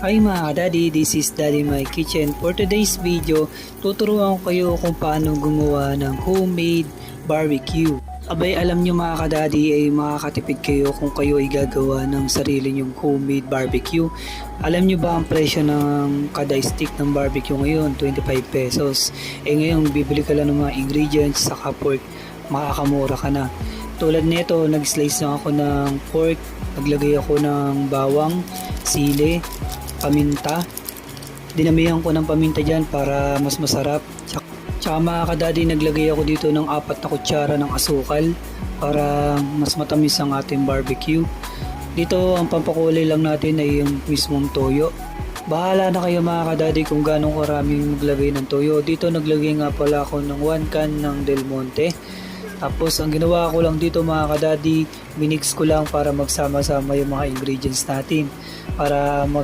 Hi mga daddy, this is Daddy My Kitchen. For today's video, tuturuan ko kayo kung paano gumawa ng homemade barbecue. Abay, alam nyo mga kadaddy ay makakatipid kayo kung kayo ay gagawa ng sarili nyong homemade barbecue. Alam nyo ba ang presyo ng kada stick ng barbecue ngayon? 25 pesos. Ngayon bibili ka lang ng mga ingredients saka pork, makakamura ka na. Tulad nito, nag-slice lang ako ng pork, naglagay ako ng bawang, sili, paminta. Dinamihan ko ng paminta dyan para mas masarap. Tsaka mga kadadi, naglagay ako dito ng 4 na kutsara ng asukal para mas matamis ang ating barbecue. Dito ang pampakulay lang natin ay yung mismong toyo. Bahala na kayo mga kadadi kung ganong karaming maglagay ng toyo. Dito naglagay nga pala ako ng 1 can ng Del Monte. Tapos ang ginawa ko lang dito mga kadadi, minix ko lang para magsama-sama yung mga ingredients natin para